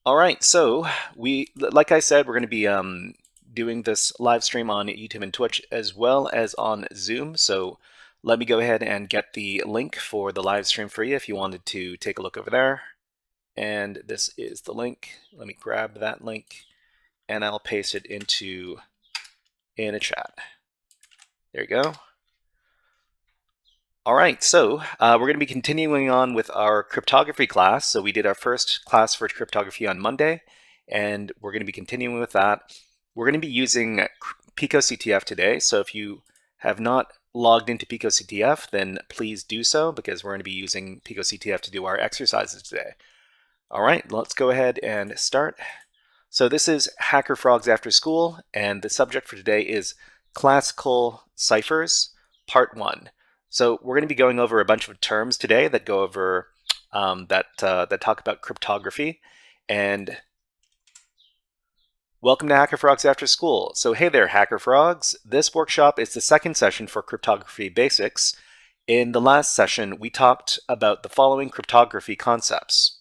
All right, so like I said, we're going to be doing this live stream on YouTube and Twitch as well as on Zoom. So let me go ahead and get the link for the live stream for you if you wanted to take a look over there. And this is the link. Let me grab that link and I'll paste it in a chat. There you go. All right, so we're going to be continuing on with our cryptography class. So we did our first class for cryptography on Monday, and we're going to be continuing with that. We're going to be using PicoCTF today. So if you have not logged into PicoCTF, then please do so, because we're going to be using PicoCTF to do our exercises today. All right, let's go ahead and start. So this is Hacker Frogs After School, and the subject for today is Classical Ciphers, Part 1. So we're going to be going over a bunch of terms today that go over that talk about cryptography. And welcome to Hacker Frogs After School. So hey there, Hacker Frogs. This workshop is the second session for cryptography basics. In the last session, we talked about the following cryptography concepts.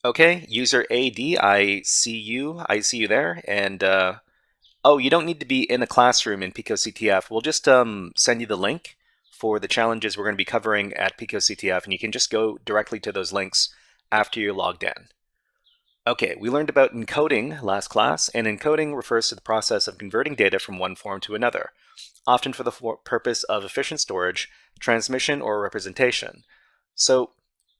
Okay, user AD, I see you there, and oh, you don't need to be in a classroom in PicoCTF. We'll just send you the link for the challenges we're going to be covering at PicoCTF, and you can just go directly to those links after you're logged in. Okay, we learned about encoding last class, and encoding refers to the process of converting data from one form to another, often for the purpose of efficient storage, transmission, or representation. So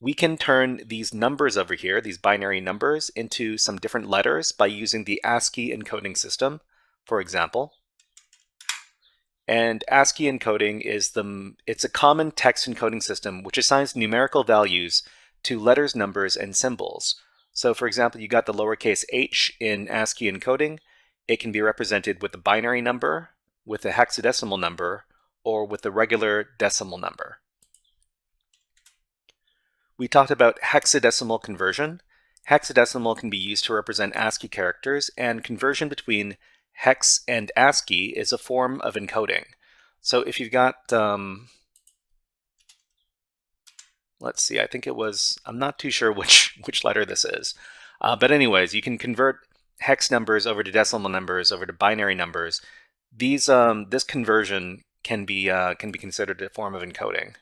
we can turn these numbers over here, these binary numbers, into some different letters by using the ASCII encoding system, for example. And ASCII encoding is it's a common text encoding system which assigns numerical values to letters, numbers, and symbols. So for example, you got the lowercase h in ASCII encoding. It can be represented with a binary number, with a hexadecimal number, or with a regular decimal number. We talked about hexadecimal conversion. Hexadecimal can be used to represent ASCII characters, and conversion between hex and ASCII is a form of encoding. So if you've got, let's see, I think it was, I'm not too sure which letter this is. But anyways, you can convert hex numbers over to decimal numbers, over to binary numbers. This conversion can be considered a form of encoding.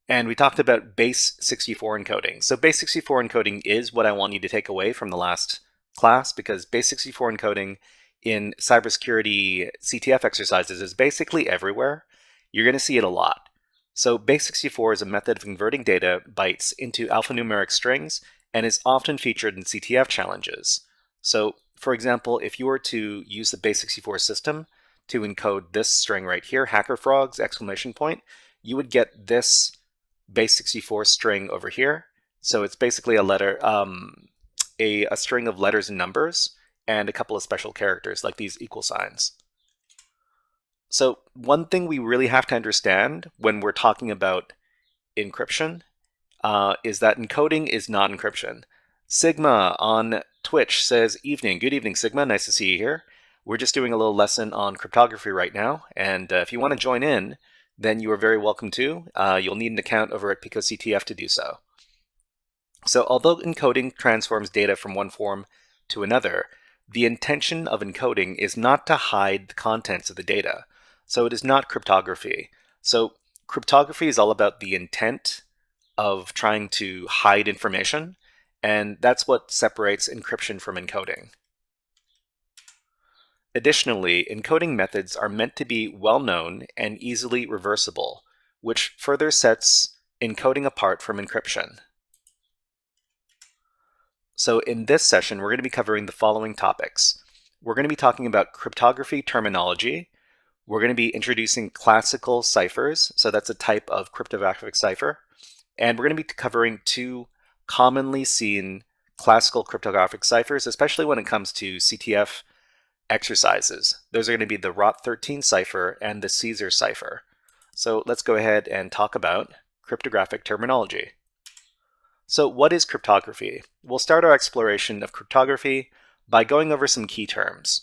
And we talked about base 64 encoding. So base 64 encoding is what I want you to take away from the last class, because base 64 encoding in cybersecurity CTF exercises is basically everywhere. You're going to see it a lot. So base 64 is a method of converting data bytes into alphanumeric strings and is often featured in CTF challenges. So for example, if you were to use the base 64 system to encode this string right here, hacker frogs, ! You would get this base 64 string over here. So it's basically a letter, a string of letters and numbers, and a couple of special characters like these equal signs. So one thing we really have to understand when we're talking about encryption is that encoding is not encryption. Sigma on Twitch says, evening. Good evening, Sigma. Nice to see you here. We're just doing a little lesson on cryptography right now, and if you want to join in, then you are very welcome to. You'll need an account over at PicoCTF to do so. So although encoding transforms data from one form to another, the intention of encoding is not to hide the contents of the data. So it is not cryptography. So cryptography is all about the intent of trying to hide information, and that's what separates encryption from encoding. Additionally, encoding methods are meant to be well-known and easily reversible, which further sets encoding apart from encryption. So in this session, we're going to be covering the following topics. We're going to be talking about cryptography terminology. We're going to be introducing classical ciphers, so that's a type of cryptographic cipher. And we're going to be covering two commonly seen classical cryptographic ciphers, especially when it comes to CTF exercises. Those are going to be the ROT13 cipher and the Caesar cipher. So let's go ahead and talk about cryptographic terminology. So what is cryptography? We'll start our exploration of cryptography by going over some key terms.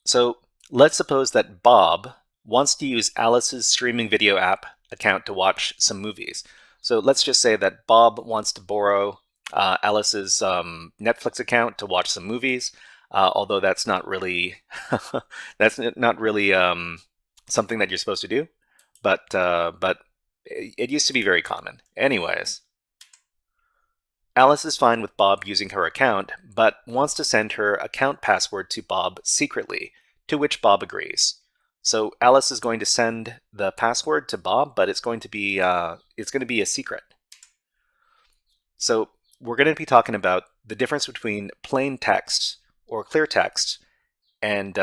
So let's suppose that Bob wants to use Alice's streaming video app account to watch some movies. So let's just say that Bob wants to borrow Alice's Netflix account to watch some movies, although that's not really that's not really something that you're supposed to do, but it used to be very common. Anyways, Alice is fine with Bob using her account, but wants to send her account password to Bob secretly, to which Bob agrees. So Alice is going to send the password to Bob, but it's going to be a secret. So we're going to be talking about the difference between plain text or clear text and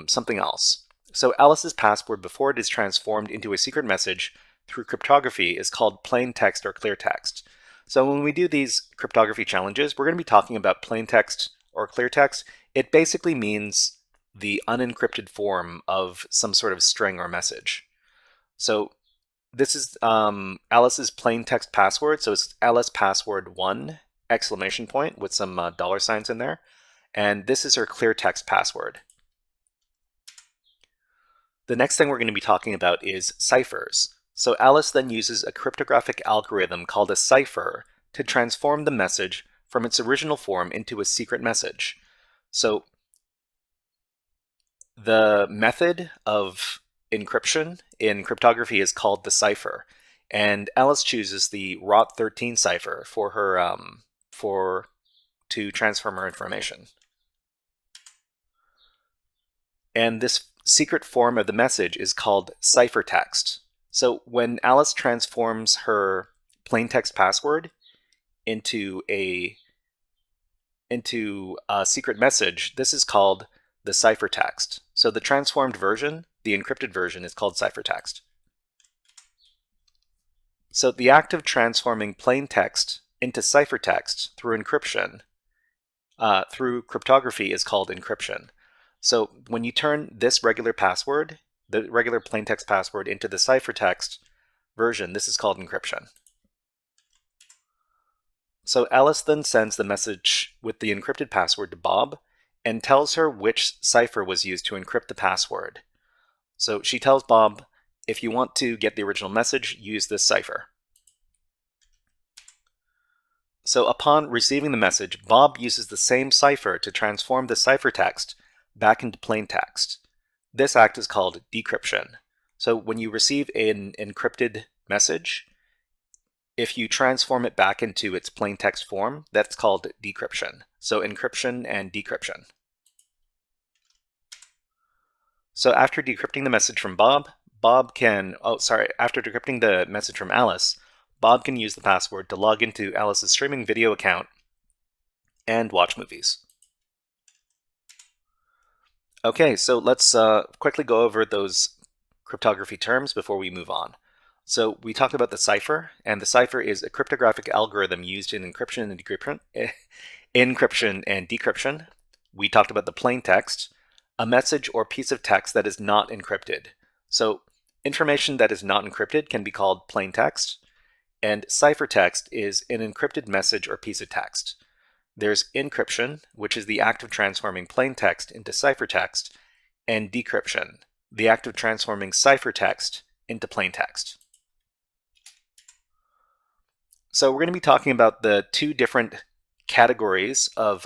something else. So Alice's password before it is transformed into a secret message through cryptography is called plain text or clear text. So when we do these cryptography challenges, we're going to be talking about plain text or clear text. It basically means the unencrypted form of some sort of string or message. So this is Alice's plain text password. So it's Alice password 1 exclamation point with some dollar signs in there. And this is her clear text password. The next thing we're going to be talking about is ciphers. So Alice then uses a cryptographic algorithm called a cipher to transform the message from its original form into a secret message. So the method of encryption in cryptography is called the cipher, and Alice chooses the ROT13 cipher for her to transform her information. And this secret form of the message is called ciphertext. So when Alice transforms her plain text password into a secret message, this is called the ciphertext. So the transformed version, the encrypted version, is called ciphertext. So the act of transforming plain text into ciphertext through encryption, through cryptography, is called encryption. So when you turn this regular password, the regular plain text password, into the ciphertext version, this is called encryption. So Alice then sends the message with the encrypted password to Bob and tells her which cipher was used to encrypt the password. So she tells Bob, if you want to get the original message, use this cipher. So upon receiving the message, Bob uses the same cipher to transform the ciphertext back into plain text. This act is called decryption. So when you receive an encrypted message, if you transform it back into its plain text form, that's called decryption. So encryption and decryption. So after decrypting the message from Bob, after decrypting the message from Alice, Bob can use the password to log into Alice's streaming video account and watch movies. Okay, so let's quickly go over those cryptography terms before we move on. So we talked about the cipher, and the cipher is a cryptographic algorithm used in encryption and decryption. We talked about the plain text, a message or piece of text that is not encrypted. So information that is not encrypted can be called plain text, and ciphertext is an encrypted message or piece of text. There's encryption, which is the act of transforming plain text into ciphertext, and decryption, the act of transforming ciphertext into plain text. So we're going to be talking about the two different categories of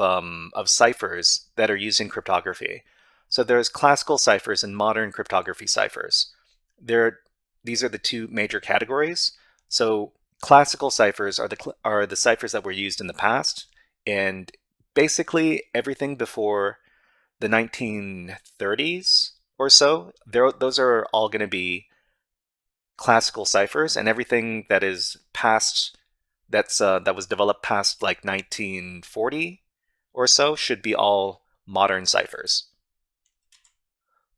ciphers that are used in cryptography. So there's classical ciphers and modern cryptography ciphers. These are the two major categories. So classical ciphers are the ciphers that were used in the past, and basically everything before the 1930s or so, those are all going to be classical ciphers, and everything that is past that was developed past like 1940 or so should be all modern ciphers.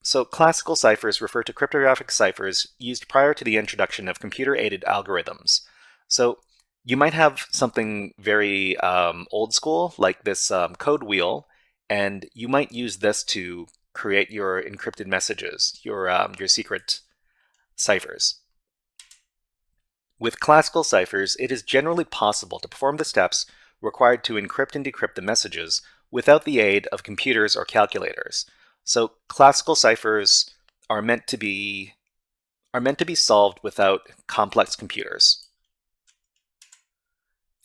So classical ciphers refer to cryptographic ciphers used prior to the introduction of computer-aided algorithms. So you might have something very old school, like this code wheel, and you might use this to create your encrypted messages, your secret ciphers. With classical ciphers, it is generally possible to perform the steps required to encrypt and decrypt the messages without the aid of computers or calculators. So classical ciphers are meant to be are meant to be solved without complex computers.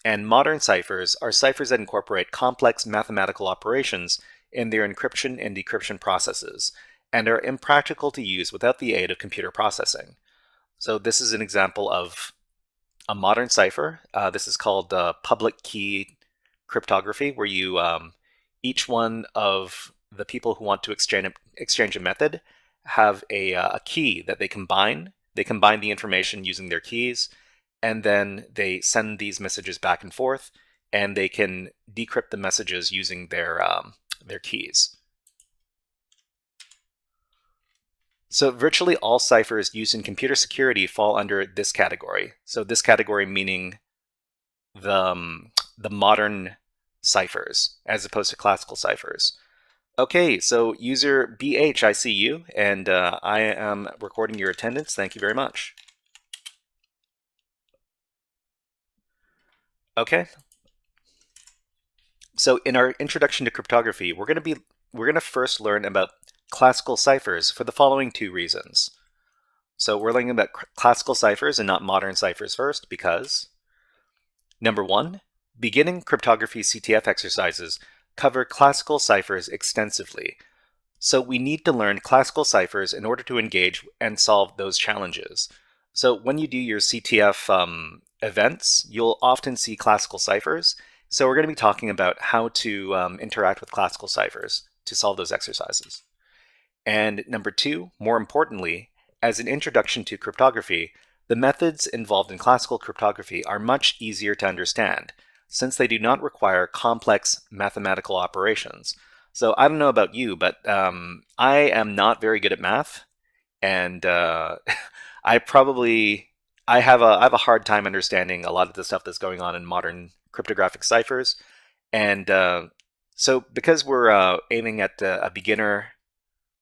And modern ciphers are ciphers that incorporate complex mathematical operations in their encryption and decryption processes, and are impractical to use without the aid of computer processing. So this is an example of a modern cipher. This is called public key cryptography, where you each one of the people who want to exchange a method have a key that they combine. They combine the information using their keys, and then they send these messages back and forth, and they can decrypt the messages using their keys. So virtually all ciphers used in computer security fall under this category. So this category meaning the modern ciphers as opposed to classical ciphers. Okay, so user BH, I see you, and I am recording your attendance. Thank you very much. Okay. So in our introduction to cryptography, we're going to first learn about classical ciphers for the following two reasons. So we're learning about classical ciphers and not modern ciphers first because, number one, beginning cryptography CTF exercises cover classical ciphers extensively. So we need to learn classical ciphers in order to engage and solve those challenges. So when you do your CTF events, you'll often see classical ciphers. So we're going to be talking about how to interact with classical ciphers to solve those exercises. And number two, more importantly, as an introduction to cryptography, the methods involved in classical cryptography are much easier to understand, since they do not require complex mathematical operations. So I don't know about you, but I am not very good at math, and I have a hard time understanding a lot of the stuff that's going on in modern cryptographic ciphers. And so because we're aiming at a beginner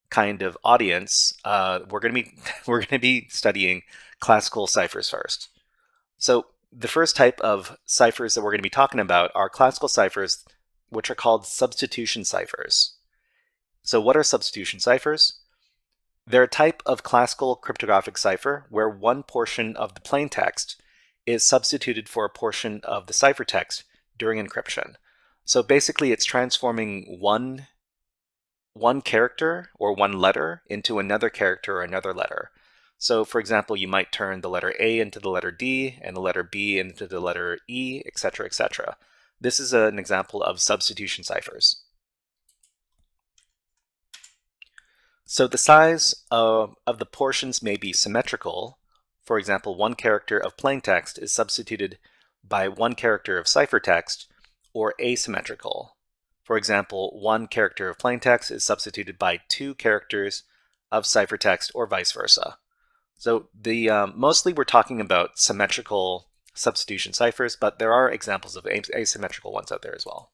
kind of audience, we're going to be studying classical ciphers first. So the first type of ciphers that we're going to be talking about are classical ciphers, which are called substitution ciphers. So what are substitution ciphers? They're a type of classical cryptographic cipher where one portion of the plain text is substituted for a portion of the ciphertext during encryption. So basically it's transforming one character or one letter into another character or another letter. So for example, you might turn the letter A into the letter D and the letter B into the letter E, etc., etc. This is an example of substitution ciphers. So the size of the portions may be symmetrical. For example, one character of plaintext is substituted by one character of ciphertext, or asymmetrical. For example, one character of plaintext is substituted by two characters of ciphertext, or vice versa. So mostly we're talking about symmetrical substitution ciphers, but there are examples of asymmetrical ones out there as well.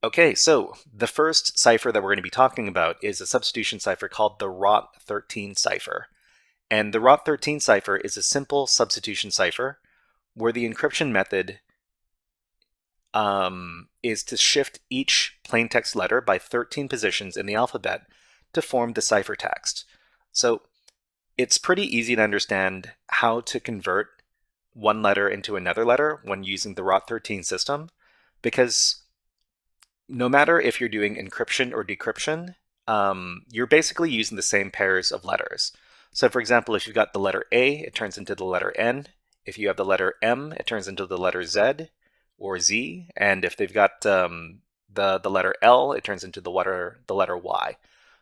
Okay, so the first cipher that we're going to be talking about is a substitution cipher called the ROT13 cipher. And the ROT13 cipher is a simple substitution cipher where the encryption method is to shift each plaintext letter by 13 positions in the alphabet to form the ciphertext. So it's pretty easy to understand how to convert one letter into another letter when using the ROT13 system, because no matter if you're doing encryption or decryption, you're basically using the same pairs of letters. So for example, if you've got the letter A, it turns into the letter N. If you have the letter M, it turns into the letter Z or Z. And if they've got the letter L, it turns into the letter Y.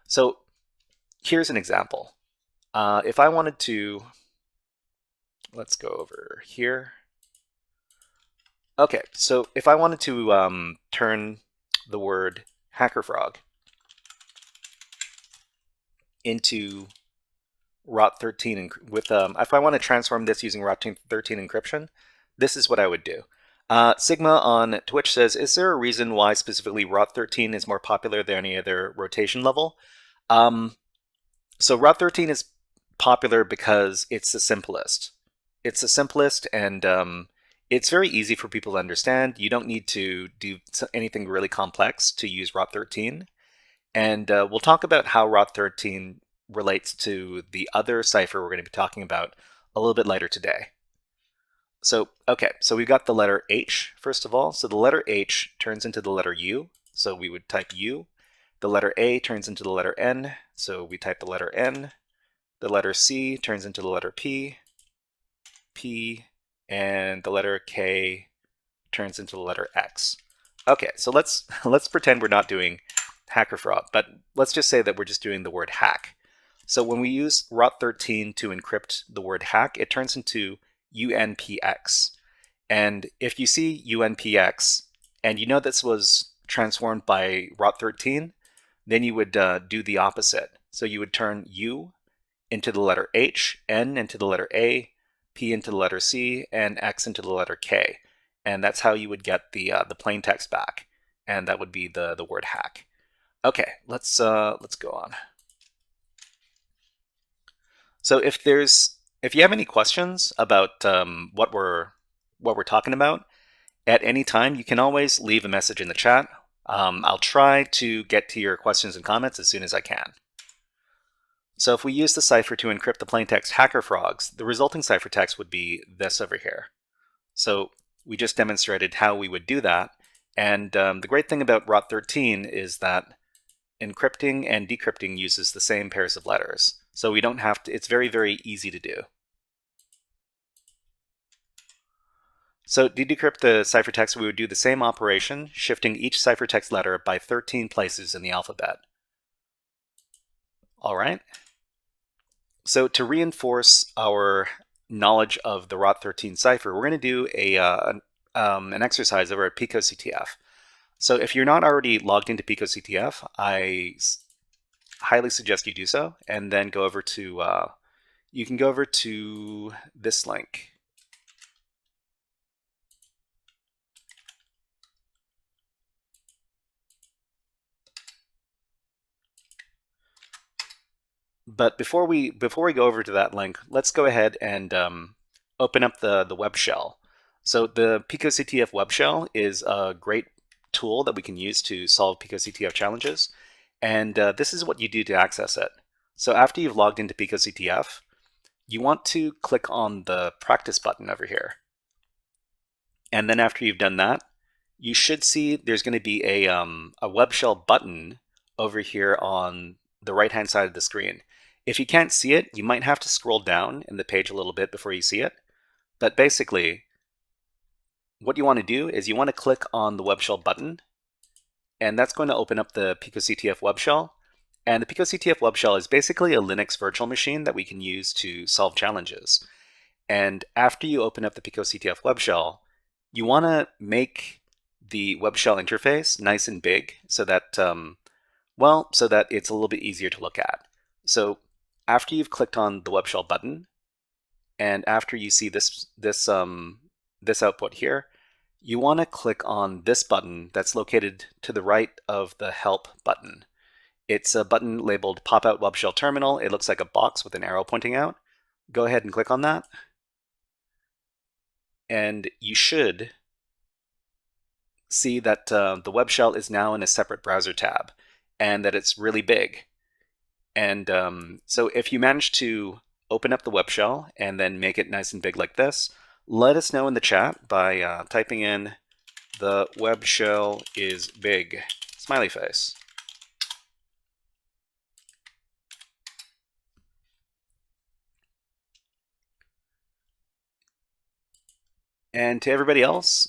So here's an example. If I wanted to, let's go over here. Okay, so if I wanted to turn the word hacker frog into ROT13 if I want to transform this using ROT13 encryption, this is what I would do. Sigma on Twitch says, is there a reason why specifically ROT13 is more popular than any other rotation level? So ROT13 is popular because it's the simplest. It's the simplest, and it's very easy for people to understand. You don't need to do anything really complex to use ROT13. And we'll talk about how ROT13 relates to the other cipher we're going to be talking about a little bit later today. So, okay, so we've got the letter H, first of all. So the letter H turns into the letter U, so we would type U. The letter A turns into the letter N, so we type the letter N. The letter C turns into the letter P, and the letter K turns into the letter X. Okay, so let's pretend we're not doing hacker fraud, but let's just say that we're just doing the word hack. So when we use ROT13 to encrypt the word hack, it turns into UNPX. And if you see UNPX, and you know this was transformed by ROT13, then you would do the opposite. So you would turn U into the letter H, N into the letter A, P into the letter C, and X into the letter K. And that's how you would get the plain text back. And that would be the word hack. Okay, let's go on. So if you have any questions about what we're talking about at any time, you can always leave a message in the chat. I'll try to get to your questions and comments as soon as I can. So if we use the cipher to encrypt the plaintext hacker frogs, the resulting ciphertext would be this over here. So we just demonstrated how we would do that. And the great thing about ROT13 is that encrypting and decrypting uses the same pairs of letters. So we don't have to, it's very, very easy to do. So to decrypt the ciphertext, we would do the same operation, shifting each ciphertext letter by 13 places in the alphabet. All right. So to reinforce our knowledge of the ROT13 cipher, we're going to do an exercise over at PicoCTF. So if you're not already logged into PicoCTF, I highly suggest you do so, and then go over to, you can go over to this link. But before we go over to that link, let's go ahead and open up the web shell. So the PicoCTF web shell is a great tool that we can use to solve PicoCTF challenges. And this is what you do to access it. So after you've logged into PicoCTF, you want to click on the practice button over here. And then after you've done that, you should see there's going to be a web shell button over here on the right-hand side of the screen. If you can't see it, you might have to scroll down in the page a little bit before you see it. But basically, what you want to do is you want to click on the web shell button, and that's going to open up the PicoCTF web shell. And the PicoCTF web shell is basically a Linux virtual machine that we can use to solve challenges. And after you open up the PicoCTF web shell, you want to make the web shell interface nice and big so that, so that it's a little bit easier to look at. So after you've clicked on the web shell button, and after you see this output here, you want to click on this button that's located to the right of the help button. It's a button labeled Pop Out Web Shell Terminal. It looks like a box with an arrow pointing out. Go ahead and click on that. And you should see that the web shell is now in a separate browser tab and that it's really big. And so if you manage to open up the web shell and then make it nice and big like this, let us know in the chat by typing in "the web shell is big," smiley face. And to everybody else,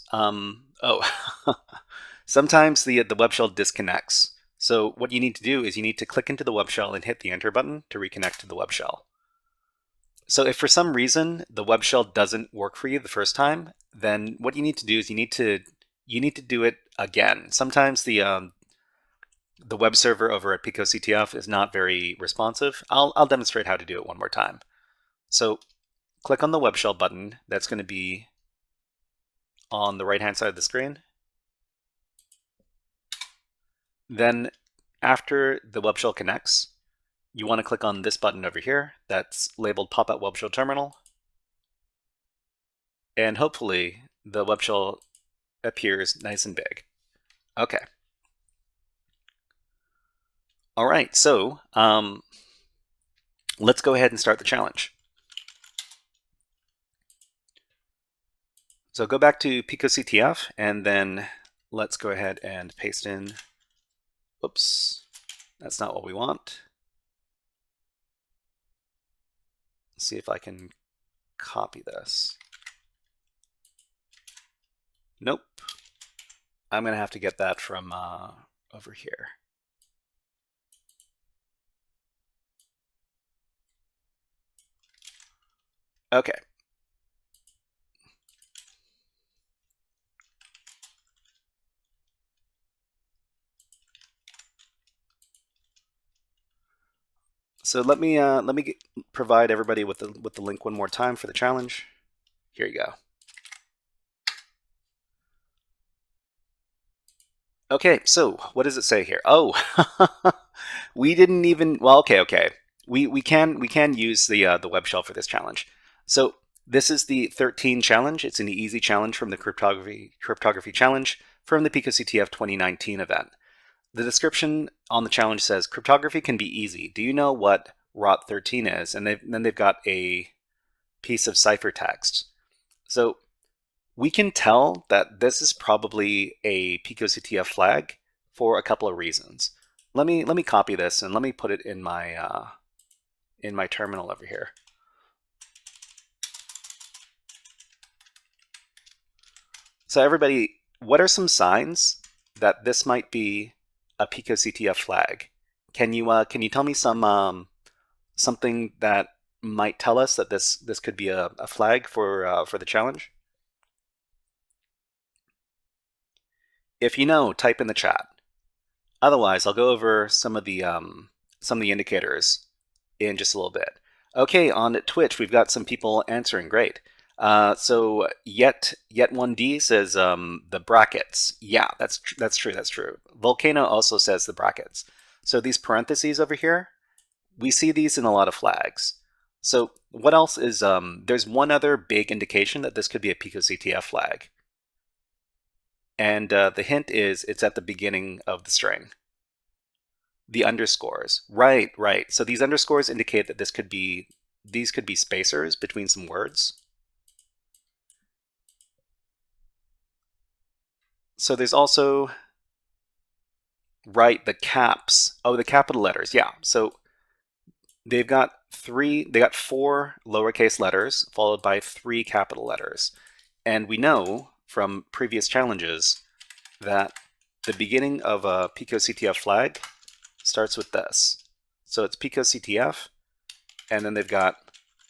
sometimes the web shell disconnects. So what you need to do is you need to click into the web shell and hit the enter button to reconnect to the web shell. So if for some reason the web shell doesn't work for you the first time, then what you need to do is you need to do it again. Sometimes the web server over at PicoCTF is not very responsive. I'll demonstrate how to do it one more time. So click on the web shell button. That's going to be on the right-hand side of the screen. Then after the web shell connects, you want to click on this button over here that's labeled Pop Out Web Shell Terminal. And hopefully the web shell appears nice and big. Okay. All right, so let's go ahead and start the challenge. So go back to picoctf, and then let's go ahead and paste in, oops, that's not what we want. Let's see if I can copy this. Nope. I'm going to have to get that from over here. Okay. So let me provide everybody with the link one more time for the challenge. Here you go. Okay, so what does it say here? Oh, we didn't even. Well, okay. We can use the web shell for this challenge. So this is the 13 challenge. It's an easy challenge from the cryptography challenge from the picoctf 2019 event. The description on the challenge says cryptography can be easy. Do you know what ROT13 is? And then they've got a piece of ciphertext. So we can tell that this is probably a picoctf flag for a couple of reasons. Let me copy this and let me put it in my terminal over here. So everybody, what are some signs that this might be a picoctf flag? Can you tell me some something that might tell us that this could be a flag for the challenge? If you know, type in the chat. Otherwise, I'll go over some of the indicators in just a little bit. Okay, on Twitch, we've got some people answering. Great. So yet 1D says the brackets. Yeah, that's true. That's true. Volcano also says the brackets. So these parentheses over here, we see these in a lot of flags. So what else is there's one other big indication that this could be a picoctf flag. And the hint is it's at the beginning of the string. The underscores. Right. So these underscores indicate that these could be spacers between some words. So there's also, right, the caps. Oh, the capital letters. Yeah. So they got 4 lowercase letters followed by 3 capital letters. And we know from previous challenges that the beginning of a picoctf flag starts with this. So it's picoctf, and then they've got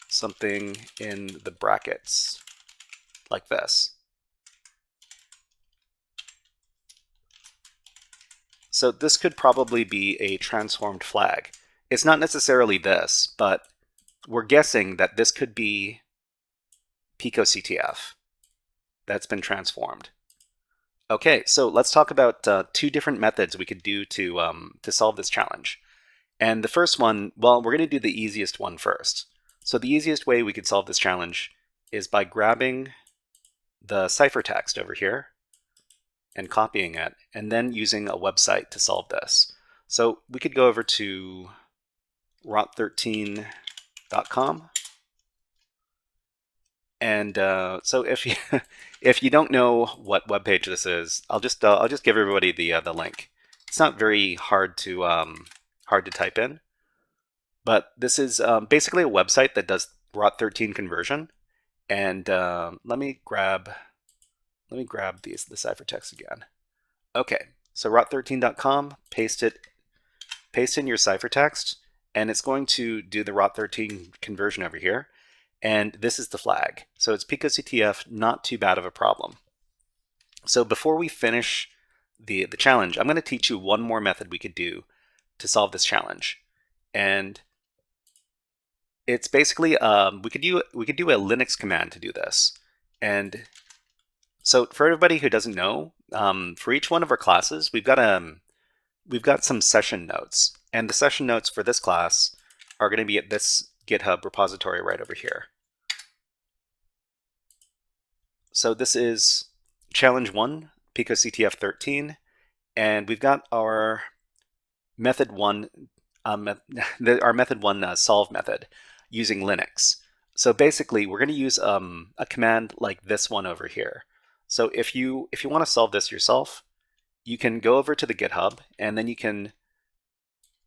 something in the brackets like this. So this could probably be a transformed flag. It's not necessarily this, but we're guessing that this could be picoctf that's been transformed. Okay, so let's talk about 2 different methods we could do to solve this challenge. And the first one, well, we're going to do the easiest one first. So the easiest way we could solve this challenge is by grabbing the ciphertext over here and copying it, and then using a website to solve this. So we could go over to rot13.com. And so if you if you don't know what web page this is, I'll just give everybody the link. It's not very hard to type in, but this is basically a website that does ROT13 conversion. And let me grab the ciphertext again. Okay, so rot13.com, paste in your ciphertext, and it's going to do the ROT13 conversion over here. And this is the flag. So it's picoctf, not too bad of a problem. So before we finish the challenge, I'm going to teach you one more method we could do to solve this challenge. And it's basically we could do a Linux command to do this. And so for everybody who doesn't know, for each one of our classes, we've got some session notes, and the session notes for this class are going to be at this GitHub repository right over here. So this is challenge 1, picoctf 13, and we've got our method 1 our method one solve method using Linux. So basically, we're going to use a command like this one over here. So if you want to solve this yourself, you can go over to the GitHub, and then you can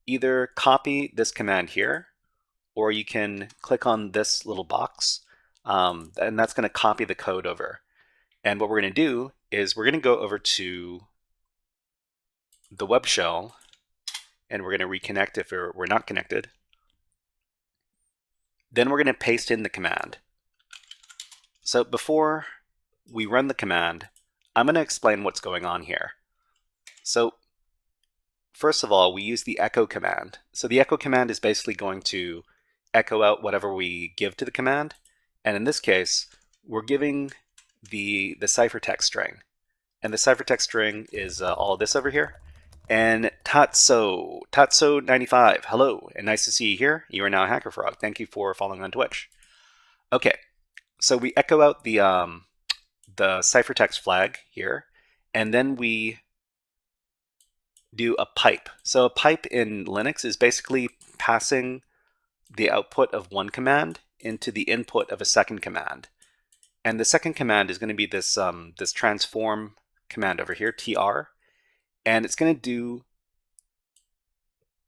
either copy this command here, or you can click on this little box, and that's going to copy the code over. And what we're going to do is we're going to go over to the web shell, and we're going to reconnect if we're not connected. Then we're going to paste in the command. So before we run the command, I'm going to explain what's going on here. So first of all, we use the echo command. So the echo command is basically going to echo out whatever we give to the command. And in this case, we're giving the ciphertext string. And the ciphertext string is all this over here. And Tatso95, hello, and nice to see you here. You are now a Hacker Frog. Thank you for following on Twitch. Okay, so we echo out the ciphertext flag here, and then we do a pipe. So a pipe in Linux is basically passing the output of one command into the input of a second command. And the second command is going to be this this transform command over here, tr, and it's going to do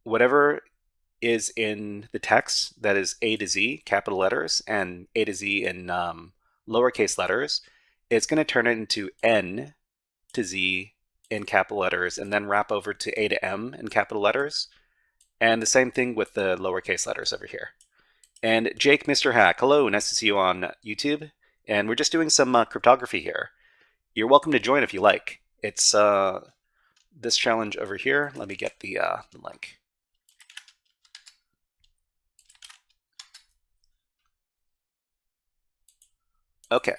whatever is in the text that is A to Z, capital letters, and A to Z in lowercase letters. It's going to turn it into N to Z in capital letters, and then wrap over to A to M in capital letters. And the same thing with the lowercase letters over here. And Jake, Mr. Hack, hello, nice to see you on YouTube. And we're just doing some cryptography here. You're welcome to join if you like. It's this challenge over here. Let me get the link. Okay.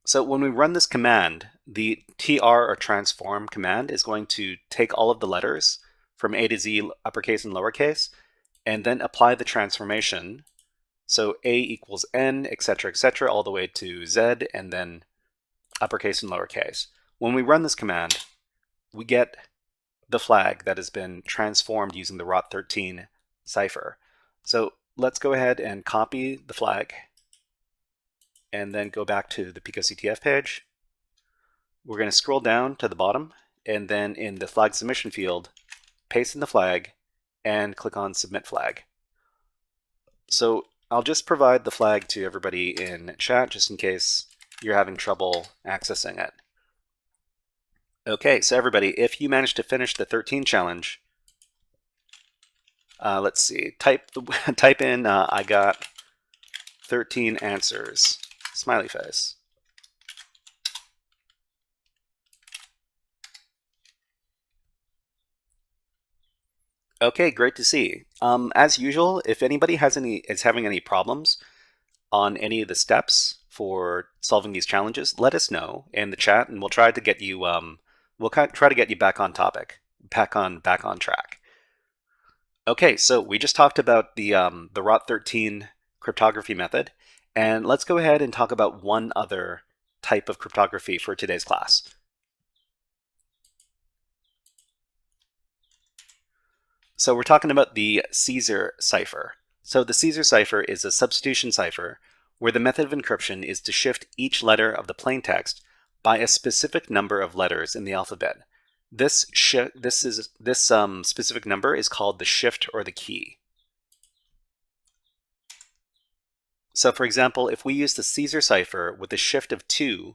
So when we run this command, the tr or transform command is going to take all of the letters from A to Z, uppercase and lowercase, and then apply the transformation. So A equals N, etc., all the way to Z, and then uppercase and lowercase. When we run this command, we get the flag that has been transformed using the ROT13 cipher. So let's go ahead and copy the flag, and then go back to the PicoCTF page. We're going to scroll down to the bottom, and then in the flag submission field, paste in the flag, and click on Submit Flag. So I'll just provide the flag to everybody in chat, just in case you're having trouble accessing it. Okay, so everybody, if you managed to finish the 13 challenge, let's see, type in, I got 13 answers. Smiley face. Okay, great to see. As usual, if anybody is having any problems on any of the steps for solving these challenges, let us know in the chat, and we'll try to get you try to get you back on topic, back on track. Okay, so we just talked about the ROT13 cryptography method. And let's go ahead and talk about one other type of cryptography for today's class. So we're talking about the Caesar cipher. So the Caesar cipher is a substitution cipher where the method of encryption is to shift each letter of the plaintext by a specific number of letters in the alphabet. This specific number is called the shift or the key. So for example, if we use the Caesar cipher with a shift of 2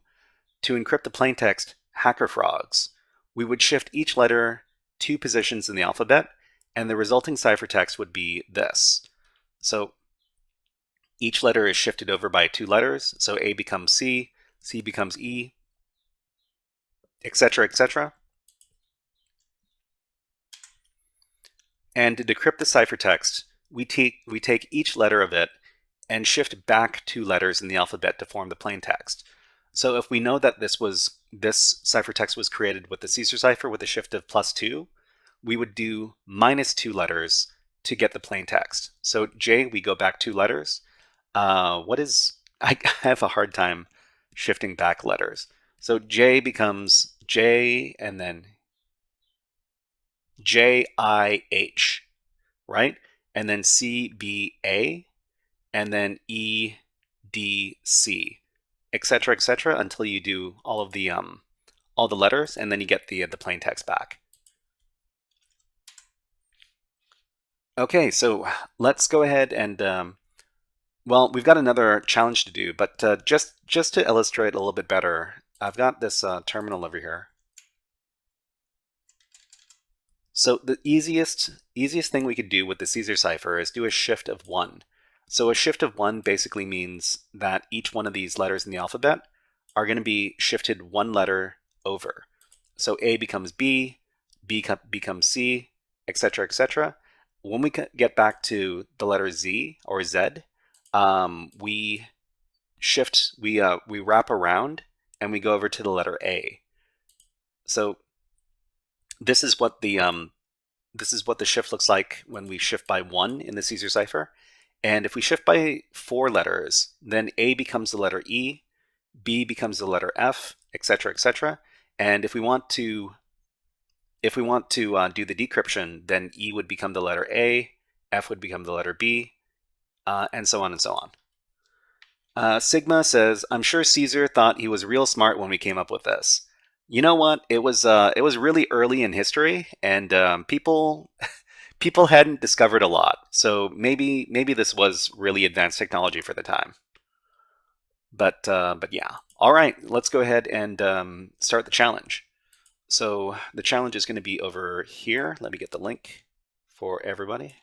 to encrypt the plaintext Hacker Frogs, we would shift each letter 2 positions in the alphabet, and the resulting ciphertext would be this. So each letter is shifted over by 2 letters, so A becomes C, C becomes E, etc., etc. And to decrypt the ciphertext, we take each letter of it and shift back 2 letters in the alphabet to form the plaintext. So if we know that this ciphertext was created with the Caesar cipher with a shift of +2, we would do -2 letters to get the plaintext. So J, we go back 2 letters. I have a hard time shifting back letters. So J becomes J, and then JIH. right? And then CBA, and then EDC, etc., until you do all the letters, and then you get the plain text back. Okay, so let's go ahead and well, we've got another challenge to do, but just to illustrate a little bit better, I've got this terminal over here. So the easiest thing we could do with the Caesar cipher is do a shift of 1. So a shift of 1 basically means that each one of these letters in the alphabet are going to be shifted one letter over. So A becomes B, B becomes C, etc. When we get back to the letter Z or Z, we shift, we wrap around, and we go over to the letter A. So this is what the shift looks like when we shift by 1 in the Caesar cipher. And if we shift by 4 letters, then A becomes the letter E, B becomes the letter F, etc. And if we want to do the decryption, then E would become the letter A, F would become the letter B, and so on and so on. Sigma says, "I'm sure Caesar thought he was real smart when we came up with this." You know what? It was really early in history, and people hadn't discovered a lot. So maybe this was really advanced technology for the time. But yeah. All right, let's go ahead and start the challenge. So the challenge is going to be over here. Let me get the link for everybody.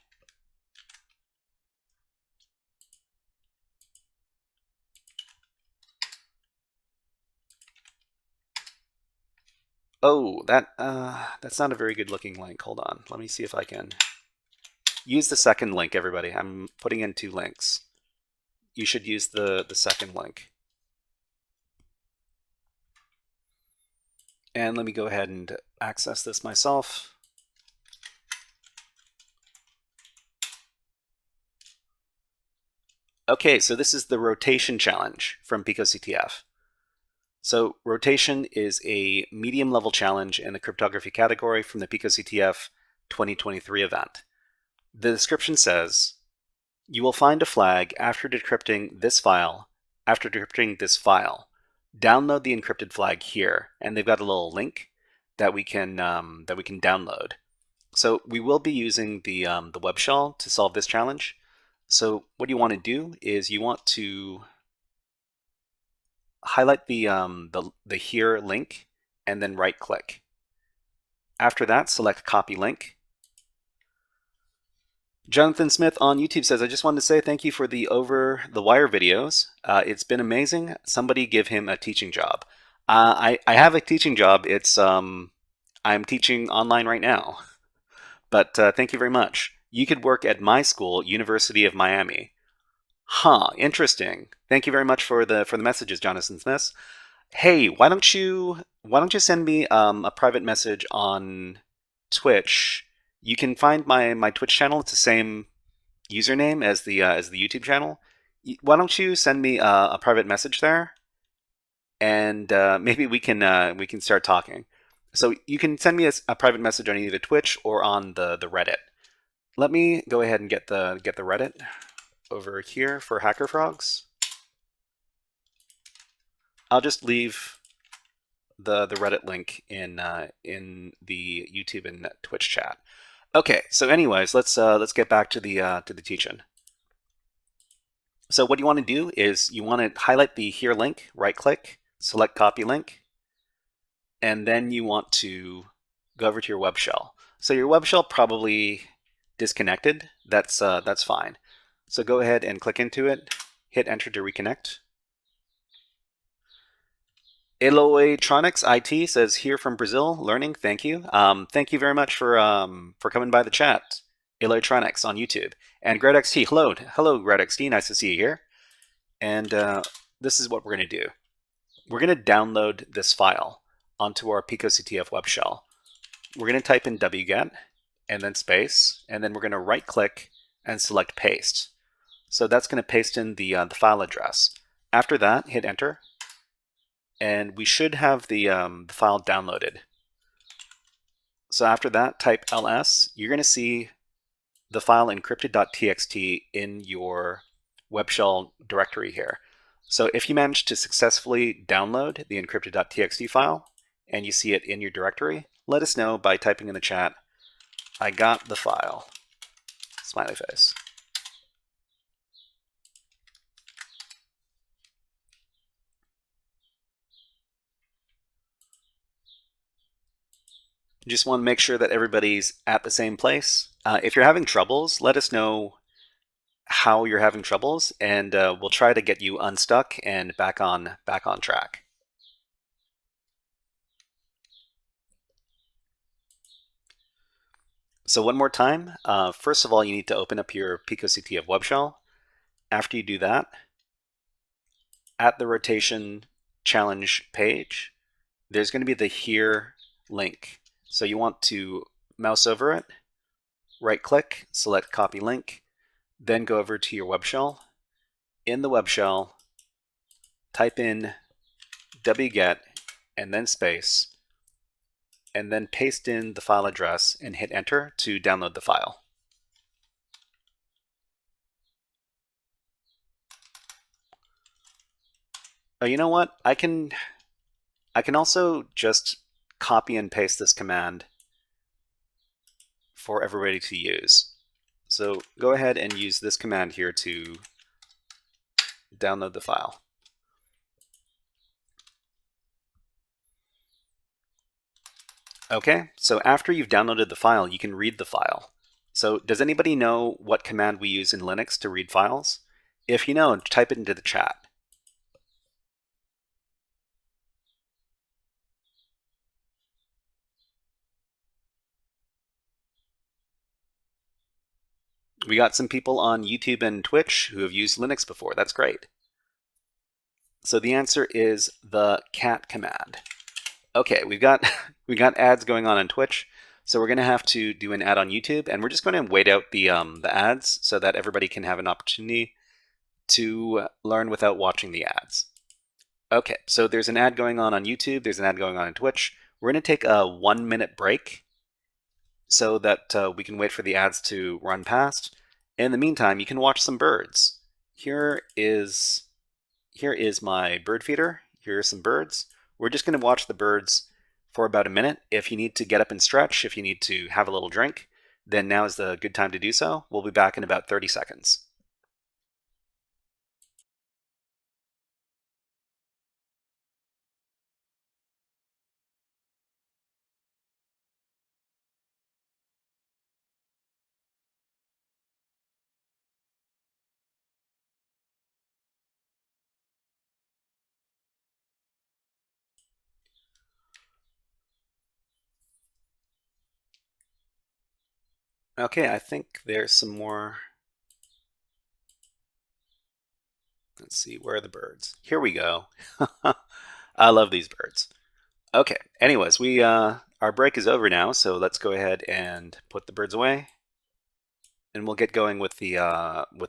Oh, that's not a very good looking link. Hold on. Let me see if I can use the second link, everybody. I'm putting in 2 links. You should use the second link. And let me go ahead and access this myself. Okay, so this is the rotation challenge from PicoCTF. So rotation is a medium level challenge in the cryptography category from the PicoCTF 2023 event. The description says, "You will find a flag after decrypting this file. Download the encrypted flag here," and they've got a little link that we can download. So we will be using the web shell to solve this challenge. So what you want to do is you want to highlight the here link and then right click. After that, select copy link. Jonathan Smith on YouTube says, "I just wanted to say thank you for the over the wire videos. It's been amazing. Somebody give him a teaching job." I have a teaching job. It's I'm teaching online right now. But thank you very much. You could work at my school, University of Miami. Huh, interesting. Thank you very much for the messages, Jonathan Smith. Hey, why don't you send me a private message on Twitch? You can find my Twitch channel. It's the same username as the YouTube channel. Why don't you send me a private message there, and maybe we can start talking. So you can send me a private message on either Twitch or on the Reddit. Let me go ahead and get the Reddit over here for Hacker Frogs. I'll just leave the Reddit link in the YouTube and Twitch chat. Okay, so anyways, let's get back to the teaching. So what you want to do is you want to highlight the here link, right click, select copy link, and then you want to go over to your web shell. So your web shell probably disconnected. That's fine. So go ahead and click into it, hit enter to reconnect. Eloytronics IT says, "Here from Brazil, learning." Thank you. Thank you very much for coming by the chat, Eloytronics on YouTube. And GredXT, hello GredXT, nice to see you here. And this is what we're going to do. We're going to download this file onto our PicoCTF web shell. We're going to type in wget and then space, and then we're going to right click and select paste. So that's going to paste in the file address. After that, hit enter. And we should have the file downloaded. So after that, type ls. You're going to see the file encrypted.txt in your web shell directory here. So if you manage to successfully download the encrypted.txt file and you see it in your directory, let us know by typing in the chat, "I got the file," smiley face. Just want to make sure that everybody's at the same place. If you're having troubles, let us know how you're having troubles, and we'll try to get you unstuck and back on track. So one more time, first of all, you need to open up your picoctf web shell. After you do that, at the rotation challenge page, there's going to be the here link. So you want to mouse over it, right click, select copy link, then go over to your web shell. In the web shell, type in wget and then space, and then paste in the file address and hit enter to download the file. Oh, you know what? I can also just copy and paste this command for everybody to use. So go ahead and use this command here to download the file. Okay, so after you've downloaded the file, you can read the file. So does anybody know what command we use in Linux to read files? If you know, type it into the chat. We got some people on YouTube and Twitch who have used Linux before. That's great. So the answer is the cat command. Okay, we've got ads going on Twitch, so we're going to have to do an ad on YouTube, and we're just going to wait out the ads so that everybody can have an opportunity to learn without watching the ads. Okay, so there's an ad going on YouTube, there's an ad going on Twitch. We're going to take a 1-minute break so that we can wait for the ads to run past. In the meantime, you can watch some birds. Here is my bird feeder. Here are some birds. We're just going to watch the birds for about a minute. If you need to get up and stretch, if you need to have a little drink, then now is the good time to do so. We'll be back in about 30 seconds. Okay, I think there's some more. Let's see, where are the birds? Here we go. I love these birds. Okay, anyways, our break is over now, so let's go ahead and put the birds away, and we'll get going with the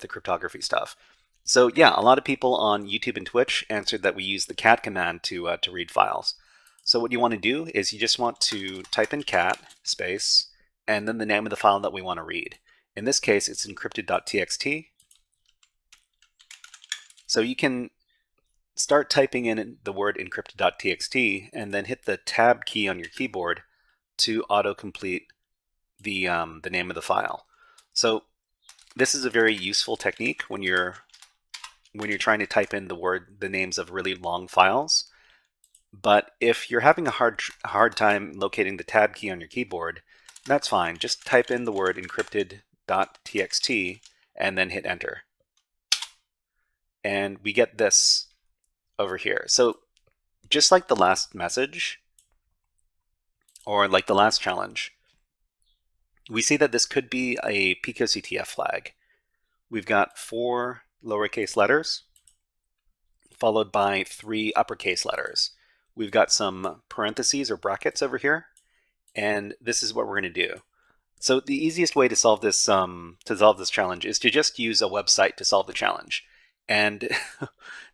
cryptography stuff. So yeah, a lot of people on YouTube and Twitch answered that we use the cat command to read files. So what you want to do is you just want to type in cat space and then the name of the file that we want to read. In this case, it's encrypted.txt. So you can start typing in the word encrypted.txt and then hit the tab key on your keyboard to autocomplete the name of the file. So this is a very useful technique when you're trying to type in the names of really long files. But if you're having a hard time locating the tab key on your keyboard, that's fine. Just type in the word encrypted.txt and then hit enter. And we get this over here. So just like the last message, or like the last challenge, we see that this could be a picoctf flag. We've got 4 lowercase letters, followed by 3 uppercase letters. We've got some parentheses or brackets over here, and this is what we're going to do. So the easiest way to solve this challenge is to just use a website to solve the challenge. And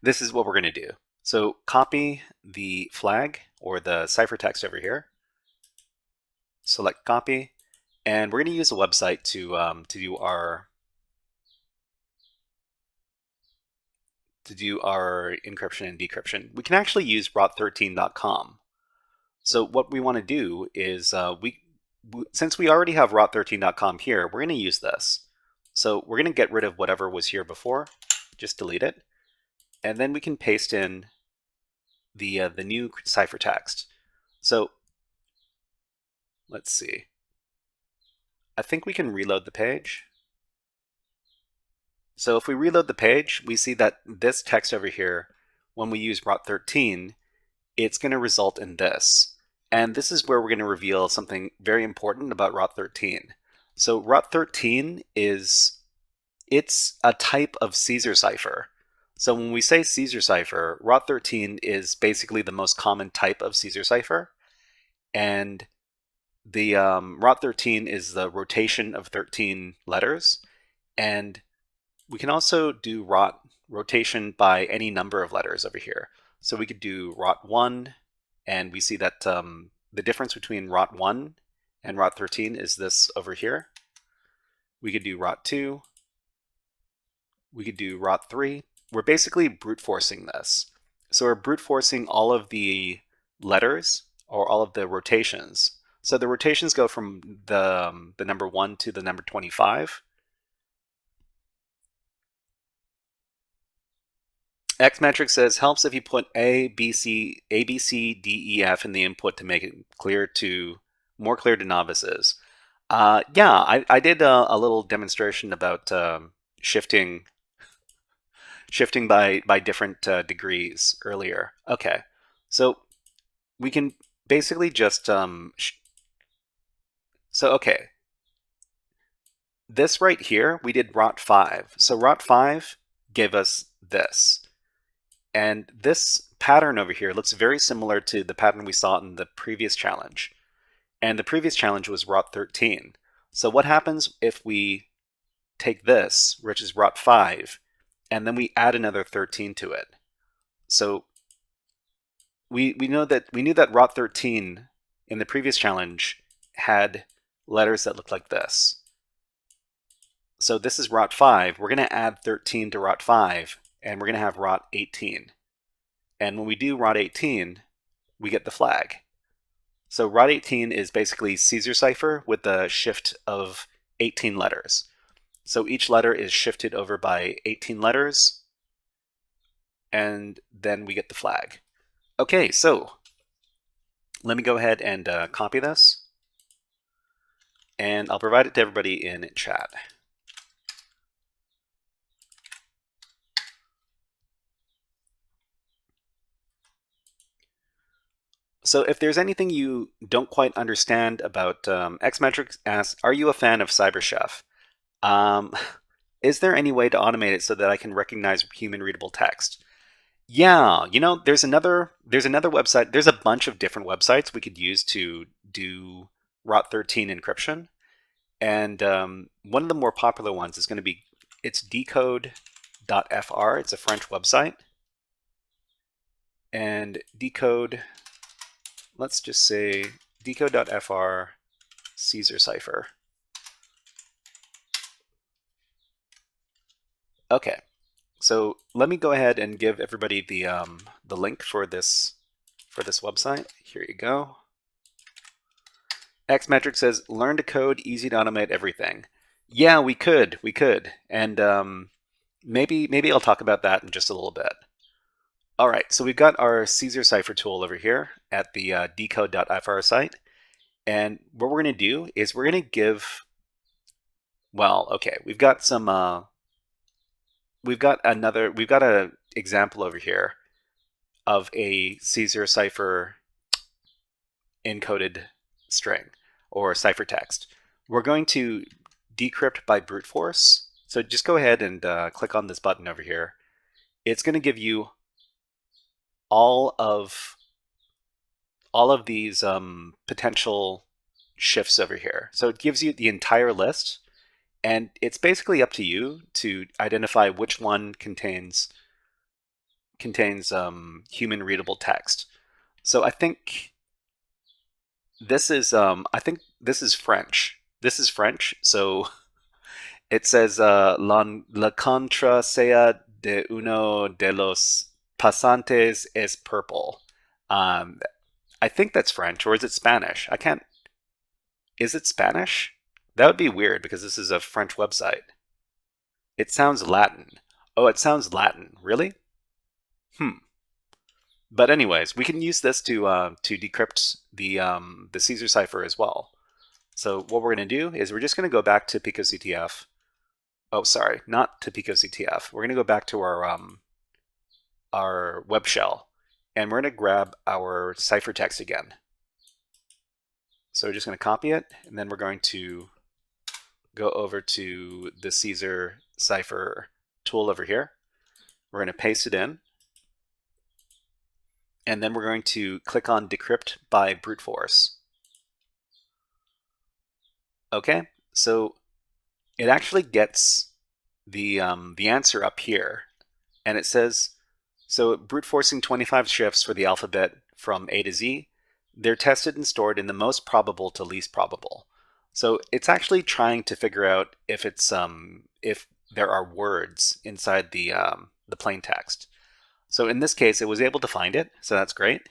this is what we're going to do. So copy the flag or the ciphertext over here, select copy, And we're going to use a website to do our encryption and decryption. We can actually use rot13.com. So what we want to do is since we already have rot13.com here, we're going to use this. So we're going to get rid of whatever was here before, just delete it, and then we can paste in the new ciphertext. So let's see. I think we can reload the page. So if we reload the page, we see that this text over here, when we use rot13, it's going to result in this. And this is where we're going to reveal something very important about rot13. So rot13 it's a type of Caesar cipher. So when we say Caesar cipher, rot13 is basically the most common type of Caesar cipher. And the rot13 is the rotation of 13 letters. And we can also do rotation by any number of letters over here. So we could do rot1, and we see that the difference between rot1 and rot13 is this over here. We could do rot2. We could do rot3. We're basically brute forcing this. So we're brute forcing all of the letters or all of the rotations. So the rotations go from the number 1 to the number 25. Xmetric says helps if you put A, B, C, D, E, F in the input to make it more clear to novices. Yeah, I did a little demonstration about shifting by different degrees earlier. Okay, so we can basically just okay. This right here, we did rot5. So rot5 gave us this. And this pattern over here looks very similar to the pattern we saw in the previous challenge. And the previous challenge was rot13. So what happens if we take this, which is rot5, and then we add another 13 to it? So we knew that rot13 in the previous challenge had letters that looked like this. So this is rot5. We're going to add 13 to rot5, and we're going to have rot18. And when we do rot18, we get the flag. So rot18 is basically Caesar cipher with a shift of 18 letters. So each letter is shifted over by 18 letters, and then we get the flag. Okay, so let me go ahead and copy this, and I'll provide it to everybody in chat. So if there's anything you don't quite understand about Xmetric asks, are you a fan of CyberChef? Is there any way to automate it so that I can recognize human readable text? Yeah, there's another website. There's a bunch of different websites we could use to do rot13 encryption. And one of the more popular ones is going to be, it's decode.fr. It's a French website. And decode, let's just say decode.fr Caesar cipher. Okay, so let me go ahead and give everybody the link for this website. Here you go. Xmetric says, learn to code, easy to automate everything. Yeah, we could, and maybe I'll talk about that in just a little bit. All right, so we've got our Caesar cipher tool over here at the decode.fr site, and what we're going to do is we're going to give, well, okay, we've got some, we've got an example over here of a Caesar cipher encoded string or ciphertext. We're going to decrypt by brute force. So just go ahead and click on this button over here. It's going to give you all of these potential shifts over here. So it gives you the entire list, and it's basically up to you to identify which one contains human readable text. So I think this is French. This is French, so it says la contrasea de uno de los pasantes es purple. Um, I think that's French, or is it Spanish? I can't. Is it Spanish? That would be weird because this is a French website. It sounds Latin. Oh, it sounds Latin. Really? Hmm. But anyways, we can use this to decrypt the Caesar cipher as well. So what we're going to do is we're just going to go back to picoctf. Oh, sorry, not to picoctf. We're going to go back to our web shell, and we're going to grab our ciphertext again. So we're just going to copy it, and then we're going to go over to the Caesar cipher tool over here. We're going to paste it in, and then we're going to click on decrypt by brute force. Okay, so it actually gets the answer up here, and it says, so brute forcing 25 shifts for the alphabet from A to Z. They're tested and stored in the most probable to least probable. So it's actually trying to figure out if it's if there are words inside the plain text. So in this case, it was able to find it, so that's great.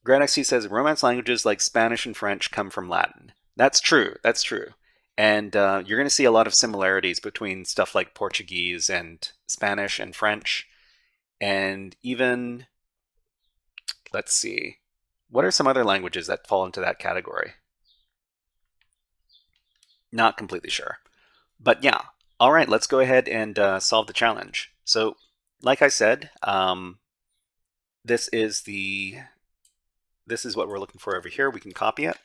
GradXT says Romance languages like Spanish and French come from Latin. That's true. That's true. And you're going to see a lot of similarities between stuff like Portuguese and Spanish and French. And even, let's see, what are some other languages that fall into that category? Not completely sure. But yeah, all right, let's go ahead and solve the challenge. So, like I said, this is what we're looking for over here. We can copy it.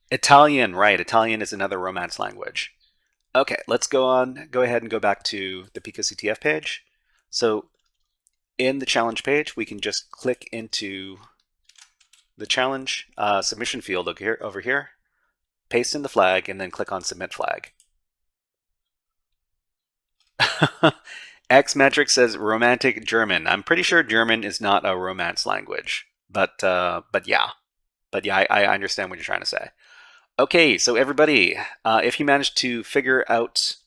Italian, right? Italian is another Romance language. Okay, let's go ahead and go back to the picoctf page. So in the challenge page, we can just click into the challenge submission field over here, paste in the flag, and then click on submit flag. Xmetric says romantic German. I'm pretty sure German is not a Romance language, but yeah, I understand what you're trying to say. Okay, so everybody, if you managed to figure out,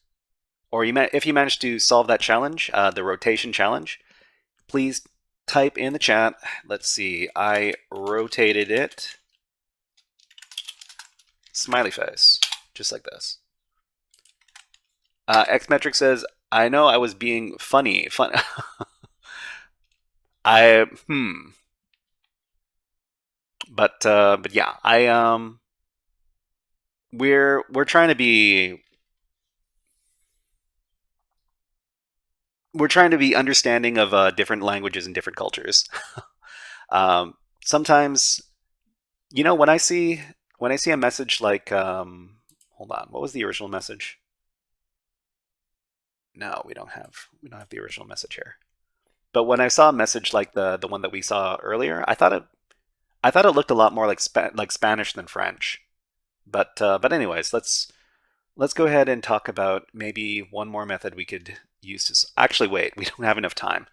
or if you managed to solve that challenge, the rotation challenge, please type in the chat. Let's see, I rotated it. Smiley face, just like this. Xmetric says, I know I was being funny. But yeah, we're trying to be understanding of different languages and different cultures. Sometimes, when I see a message like, hold on, what was the original message? No, we don't have the original message here. But when I saw a message like the one that we saw earlier, I thought it looked a lot more like Spanish than French. But anyways, let's go ahead and talk about maybe one more method we could use to. Actually, wait, we don't have enough time.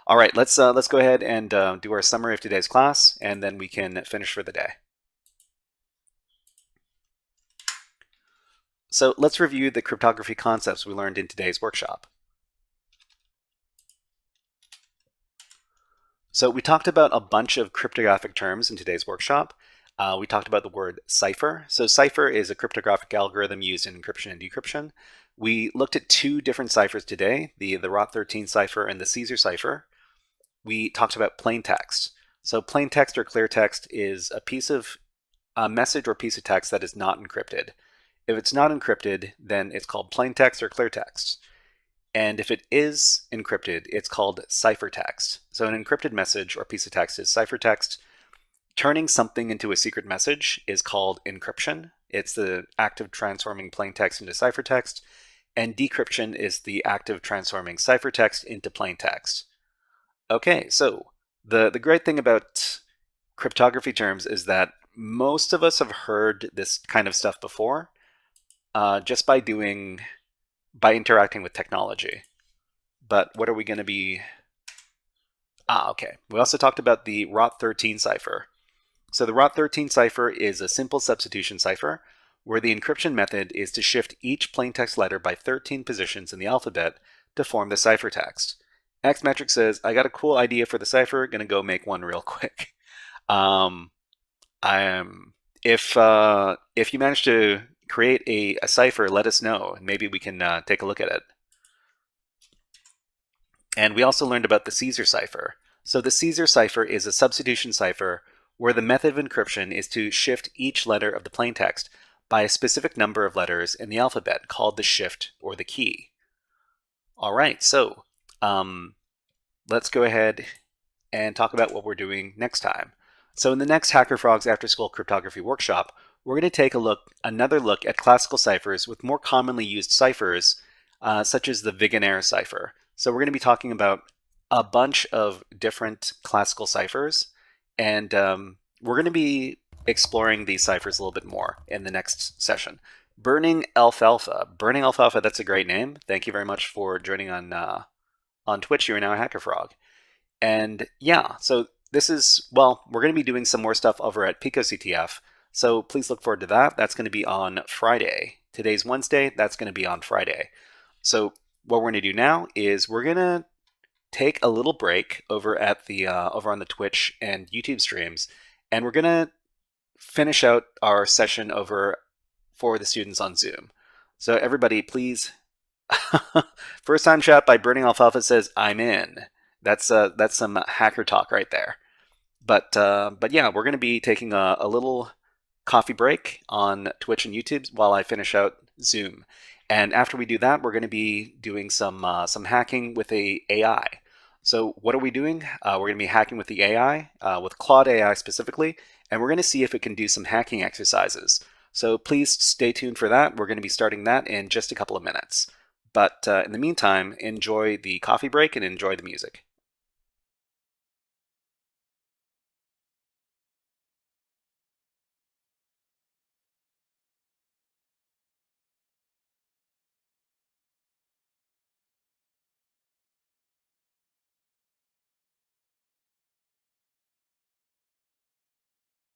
All right, let's go ahead and do our summary of today's class, and then we can finish for the day. So let's review the cryptography concepts we learned in today's workshop. So we talked about a bunch of cryptographic terms in today's workshop. We talked about the word cipher. So cipher is a cryptographic algorithm used in encryption and decryption. We looked at two different ciphers today, the ROT13 cipher and the Caesar cipher. We talked about plain text. So plain text or clear text is a message or piece of text that is not encrypted. If it's not encrypted, then it's called plain text or clear text. And if it is encrypted, it's called ciphertext. So an encrypted message or piece of text is ciphertext. Turning something into a secret message is called encryption. It's the act of transforming plain text into ciphertext. And decryption is the act of transforming ciphertext into plain text. Okay, so the great thing about cryptography terms is that most of us have heard this kind of stuff before, just by interacting with technology. But what are we going to be? Okay. We also talked about the ROT13 cipher. So the ROT13 cipher is a simple substitution cipher. where the encryption method is to shift each plaintext letter by 13 positions in the alphabet to form the ciphertext. Xmetric says, I got a cool idea for the cipher, gonna go make one real quick. Um, if you manage to create a cipher, let us know, and maybe we can take a look at it. And we also learned about the Caesar cipher. So the Caesar cipher is a substitution cipher where the method of encryption is to shift each letter of the plaintext by a specific number of letters in the alphabet called the shift or the key. All right, so let's go ahead and talk about what we're doing next time. So in the next Hacker Frog's After School Cryptography Workshop, we're going to take another look at classical ciphers with more commonly used ciphers, such as the Vigenère cipher. So we're going to be talking about a bunch of different classical ciphers, and we're going to be exploring these ciphers a little bit more in the next session. Burning Alfalfa. Burning Alfalfa, that's a great name. Thank you very much for joining on Twitch. You are now a Hacker Frog. And yeah, so this is, well, we're going to be doing some more stuff over at PicoCTF, so please look forward to that. That's going to be on Friday. Today's Wednesday, that's going to be on Friday. So what we're going to do now is we're going to take a little break over at the over on the Twitch and YouTube streams, and we're going to finish out our session over for the students on Zoom. So everybody, please, first time chat by Burning Alfalfa says, I'm in. That's some hacker talk right there. But yeah, we're going to be taking a little coffee break on Twitch and YouTube while I finish out Zoom. And after we do that, we're going to be doing some hacking with a AI. So what are we doing? We're going to be hacking with the AI, with Claude AI specifically, and we're going to see if it can do some hacking exercises. So please stay tuned for that. We're going to be starting that in just a couple of minutes. But in the meantime, enjoy the coffee break and enjoy the music.